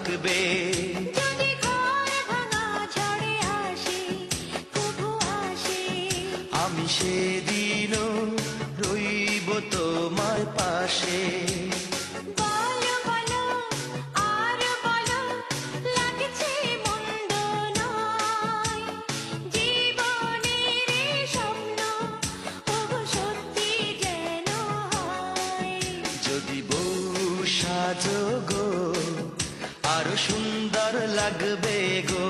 থাকবে। যদি ঘর ভাঙা ঝড়ে আসে, কভু আসে, আমি সেদিনও রইব তোমার পাশে। বলো বলো আর বলো, লাগছে মন্দ নয়, জীবনের এই স্বপ্ন ওগো সত্যি যেন হয়। যদি বউ সাজো গো, আরো সুন্দর লাগবে গো।